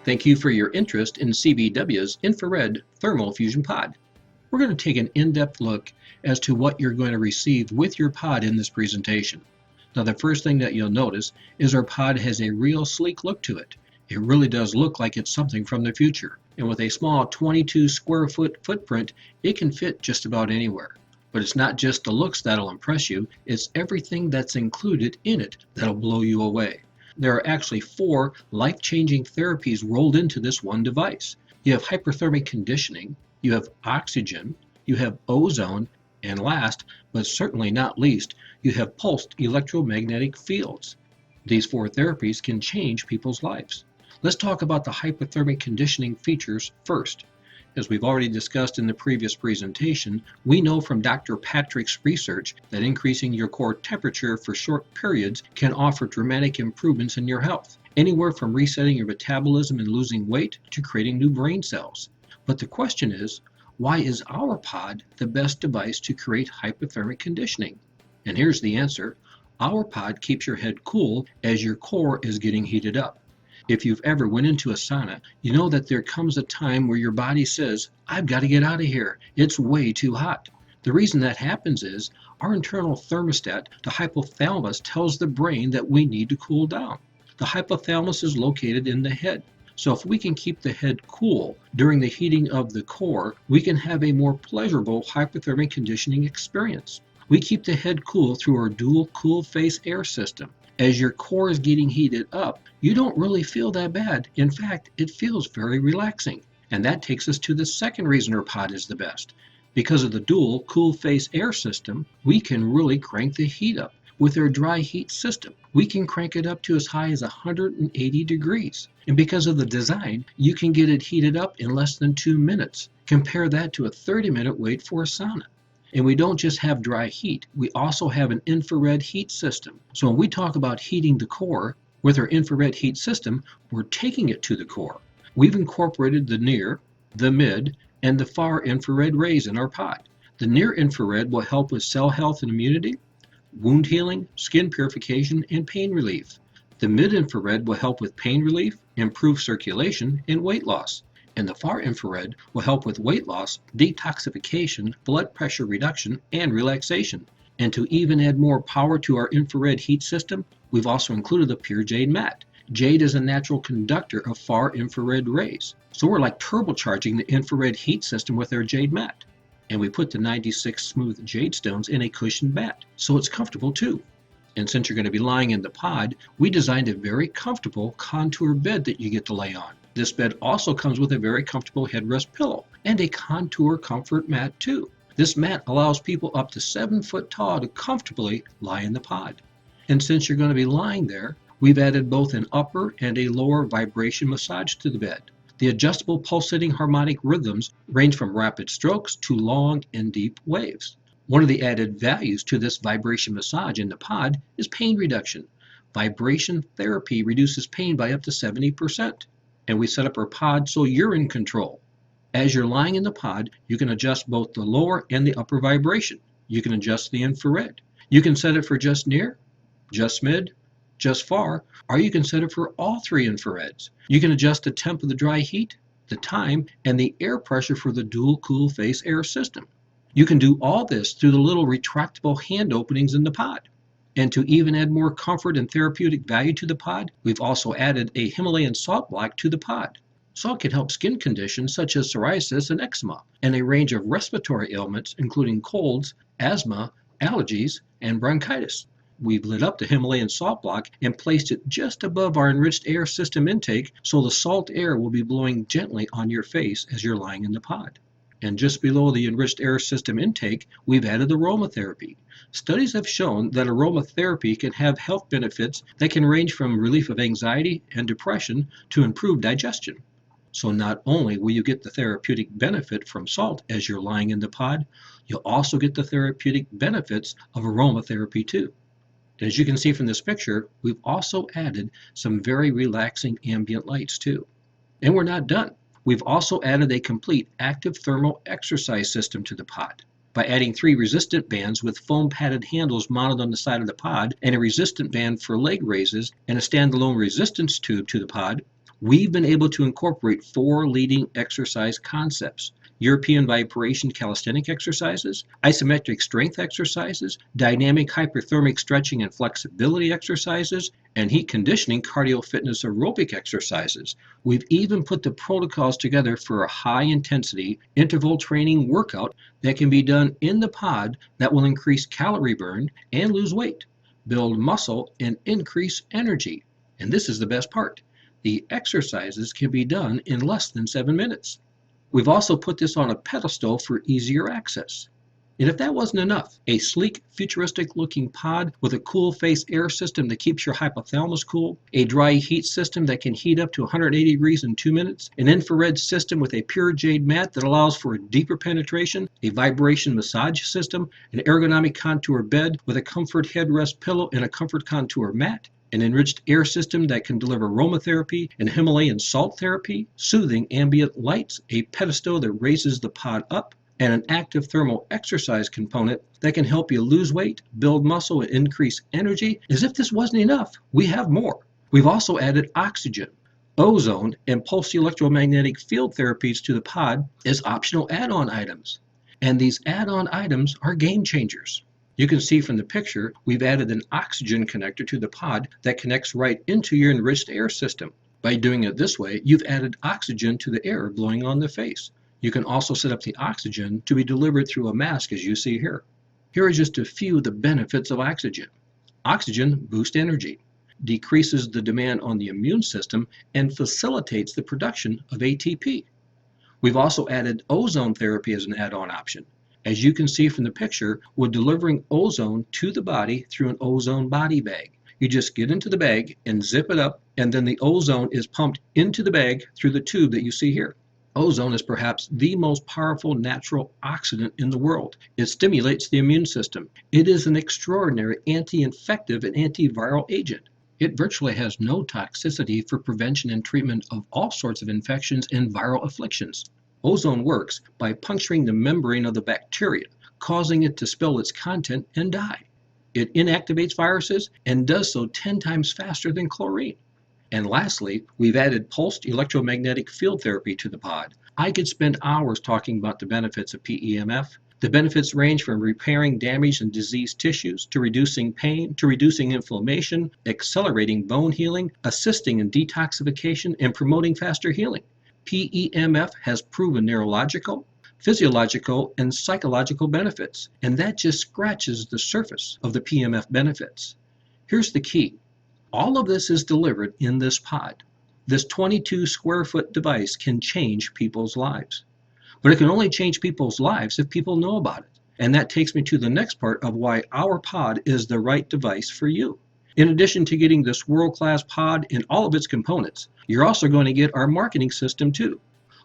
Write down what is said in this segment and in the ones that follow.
Thank you for your interest in CBW's Infrared Thermal Fusion Pod. We're going to take an in-depth look as to what you're going to receive with your pod in this presentation. Now, the first thing that you'll notice is our pod has a real sleek look to it. It really does look like it's something from the future. And with a small 22 square foot footprint, it can fit just about anywhere. But it's not just the looks that'll impress you, it's everything that's included in it that'll blow you away. There are actually 4 life-changing therapies rolled into this one device. You have hyperthermic conditioning, you have oxygen, you have ozone, and last, but certainly not least, you have pulsed electromagnetic fields. These 4 therapies can change people's lives. Let's talk about the hyperthermic conditioning features first. As we've already discussed in the previous presentation, we know from Dr. Patrick's research that increasing your core temperature for short periods can offer dramatic improvements in your health, anywhere from resetting your metabolism and losing weight to creating new brain cells. But the question is, why is our pod the best device to create hypothermic conditioning? And here's the answer. Our pod keeps your head cool as your core is getting heated up. If you've ever went into a sauna, you know that there comes a time where your body says, I've got to get out of here. It's way too hot. The reason that happens is our internal thermostat, the hypothalamus, tells the brain that we need to cool down. The hypothalamus is located in the head. So if we can keep the head cool during the heating of the core, we can have a more pleasurable hypothermic conditioning experience. We keep the head cool through our dual cool face air system. As your core is getting heated up, you don't really feel that bad. In fact, it feels very relaxing. And that takes us to the second reason our pod is the best. Because of the dual cool face air system, we can really crank the heat up. With our dry heat system, we can crank it up to as high as 180 degrees. And because of the design, you can get it heated up in less than 2 minutes. Compare that to a 30-minute wait for a sauna. And we don't just have dry heat, we also have an infrared heat system. So when we talk about heating the core, with our infrared heat system, we're taking it to the core. We've incorporated the near, the mid, and the far infrared rays in our pod. The near infrared will help with cell health and immunity, wound healing, skin purification, and pain relief. The mid infrared will help with pain relief, improve circulation, and weight loss. And the far infrared will help with weight loss, detoxification, blood pressure reduction, and relaxation. And to even add more power to our infrared heat system, we've also included the pure jade mat. Jade is a natural conductor of far infrared rays. So we're like turbocharging the infrared heat system with our jade mat. And we put the 96 smooth jade stones in a cushioned mat, so it's comfortable too. And since you're going to be lying in the pod, we designed a very comfortable contour bed that you get to lay on. This bed also comes with a very comfortable headrest pillow and a contour comfort mat too. This mat allows people up to 7 foot tall to comfortably lie in the pod. And since you're going to be lying there, we've added both an upper and a lower vibration massage to the bed. The adjustable pulsating harmonic rhythms range from rapid strokes to long and deep waves. One of the added values to this vibration massage in the pod is pain reduction. Vibration therapy reduces pain by up to 70%. And we set up our pod so you're in control. As you're lying in the pod, you can adjust both the lower and the upper vibration. You can adjust the infrared. You can set it for just near, just mid, just far, or you can set it for all 3 infrareds. You can adjust the temp of the dry heat, the time, and the air pressure for the dual cool face air system. You can do all this through the little retractable hand openings in the pod. And to even add more comfort and therapeutic value to the pod, we've also added a Himalayan salt block to the pod. Salt can help skin conditions such as psoriasis and eczema, and a range of respiratory ailments including colds, asthma, allergies, and bronchitis. We've lit up the Himalayan salt block and placed it just above our enriched air system intake so the salt air will be blowing gently on your face as you're lying in the pod. And just below the enriched air system intake, we've added aromatherapy. Studies have shown that aromatherapy can have health benefits that can range from relief of anxiety and depression to improved digestion. So not only will you get the therapeutic benefit from salt as you're lying in the pod, you'll also get the therapeutic benefits of aromatherapy too. As you can see from this picture, we've also added some very relaxing ambient lights too. And we're not done. We've also added a complete active thermal exercise system to the pod. By adding 3 resistant bands with foam padded handles mounted on the side of the pod and a resistant band for leg raises and a standalone resistance tube to the pod, we've been able to incorporate 4 leading exercise concepts: European vibration calisthenic exercises, isometric strength exercises, dynamic hyperthermic stretching and flexibility exercises, and heat conditioning cardio fitness aerobic exercises. We've even put the protocols together for a high intensity interval training workout that can be done in the pod that will increase calorie burn and lose weight, build muscle, and increase energy. And this is the best part: the exercises can be done in less than 7 minutes. We've also put this on a pedestal for easier access. And if that wasn't enough, a sleek, futuristic looking pod with a cool face air system that keeps your hypothalamus cool, a dry heat system that can heat up to 180 degrees in 2 minutes, an infrared system with a pure jade mat that allows for deeper penetration, a vibration massage system, an ergonomic contour bed with a comfort headrest pillow and a comfort contour mat, an enriched air system that can deliver aromatherapy and Himalayan salt therapy, soothing ambient lights, a pedestal that raises the pod up, and an active thermal exercise component that can help you lose weight, build muscle, and increase energy. As if this wasn't enough, we have more. We've also added oxygen, ozone, and pulse electromagnetic field therapies to the pod as optional add-on items. And these add-on items are game changers. You can see from the picture, we've added an oxygen connector to the pod that connects right into your enriched air system. By doing it this way, you've added oxygen to the air blowing on the face. You can also set up the oxygen to be delivered through a mask, as you see here. Here are just a few of the benefits of oxygen. Oxygen boosts energy, decreases the demand on the immune system, and facilitates the production of ATP. We've also added ozone therapy as an add-on option. As you can see from the picture, we're delivering ozone to the body through an ozone body bag. You just get into the bag and zip it up, and then the ozone is pumped into the bag through the tube that you see here. Ozone is perhaps the most powerful natural oxidant in the world. It stimulates the immune system. It is an extraordinary anti-infective and antiviral agent. It virtually has no toxicity for prevention and treatment of all sorts of infections and viral afflictions. Ozone works by puncturing the membrane of the bacteria, causing it to spill its content and die. It inactivates viruses and does so 10 times faster than chlorine. And lastly, we've added pulsed electromagnetic field therapy to the pod. I could spend hours talking about the benefits of PEMF. The benefits range from repairing damaged and diseased tissues, to reducing pain, to reducing inflammation, accelerating bone healing, assisting in detoxification, and promoting faster healing. PEMF has proven neurological, physiological, and psychological benefits, and that just scratches the surface of the PEMF benefits. Here's the key. All of this is delivered in this pod. This 22 square foot device can change people's lives. But it can only change people's lives if people know about it. And that takes me to the next part of why our pod is the right device for you. In addition to getting this world-class pod and all of its components, you're also going to get our marketing system too.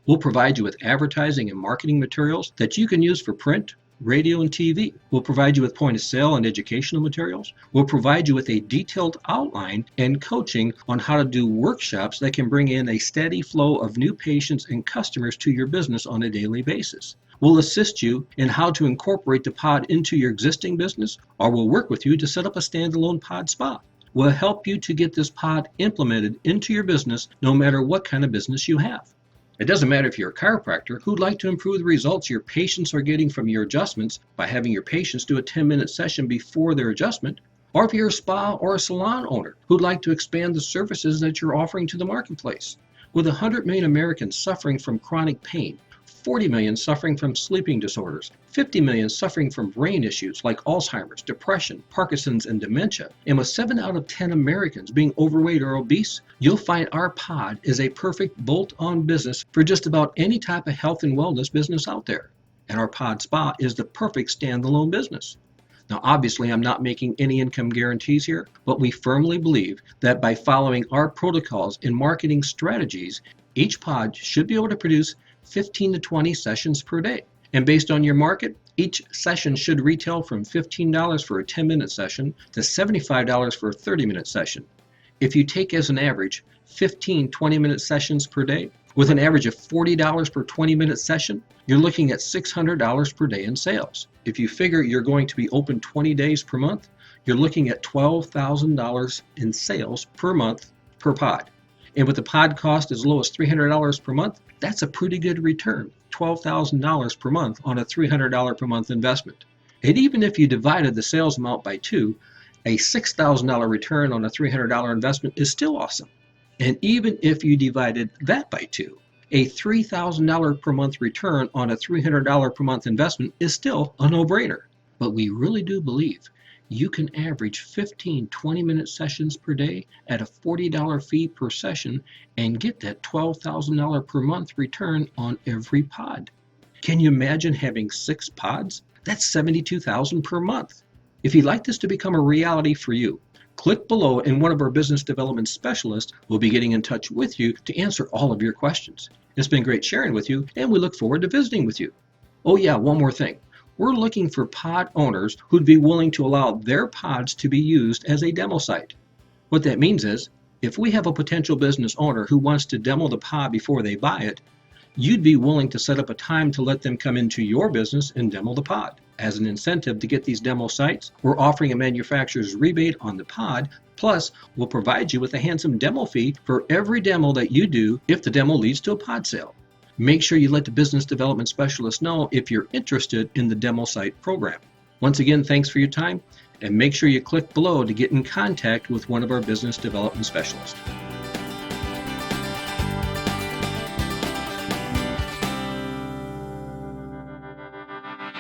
We'll provide you with advertising and marketing materials that you can use for print, radio, and TV. We'll provide you with point of sale and educational materials. We'll provide you with a detailed outline and coaching on how to do workshops that can bring in a steady flow of new patients and customers to your business on a daily basis. We'll assist you in how to incorporate the pod into your existing business, or we'll work with you to set up a standalone pod spa. We'll help you to get this pod implemented into your business no matter what kind of business you have. It doesn't matter if you're a chiropractor who'd like to improve the results your patients are getting from your adjustments by having your patients do a 10-minute session before their adjustment, or if you're a spa or a salon owner who'd like to expand the services that you're offering to the marketplace. With 100 million Americans suffering from chronic pain, 40 million suffering from sleeping disorders, 50 million suffering from brain issues like Alzheimer's, depression, Parkinson's, and dementia, and with 7 out of 10 Americans being overweight or obese, you'll find our pod is a perfect bolt-on business for just about any type of health and wellness business out there. And our pod spa is the perfect standalone business. Now, obviously, I'm not making any income guarantees here, but we firmly believe that by following our protocols and marketing strategies, each pod should be able to produce 15 to 20 sessions per day. And based on your market, each session should retail from $15 for a 10-minute session to $75 for a 30-minute session. If you take as an average 15 20-minute sessions per day, with an average of $40 per 20-minute session, you're looking at $600 per day in sales. If you figure you're going to be open 20 days per month, you're looking at $12,000 in sales per month per pod. And with the pod cost as low as $300 per month, that's a pretty good return, $12,000 per month on a $300 per month investment. And even if you divided the sales amount by 2, a $6,000 return on a $300 investment is still awesome. And even if you divided that by 2, a $3,000 per month return on a $300 per month investment is still a no-brainer. But we really do believe you can average 15 20-minute sessions per day at a $40 fee per session and get that $12,000 per month return on every pod. Can you imagine having 6 pods? That's $72,000 per month. If you'd like this to become a reality for you, click below and one of our business development specialists will be getting in touch with you to answer all of your questions. It's been great sharing with you, and we look forward to visiting with you. Oh yeah, one more thing. We're looking for pod owners who'd be willing to allow their pods to be used as a demo site. What that means is, if we have a potential business owner who wants to demo the pod before they buy it, you'd be willing to set up a time to let them come into your business and demo the pod. As an incentive to get these demo sites, we're offering a manufacturer's rebate on the pod, plus we'll provide you with a handsome demo fee for every demo that you do if the demo leads to a pod sale. Make sure you let the business development specialist know if you're interested in the demo site program. Once again, thanks for your time, and make sure you click below to get in contact with one of our business development specialists.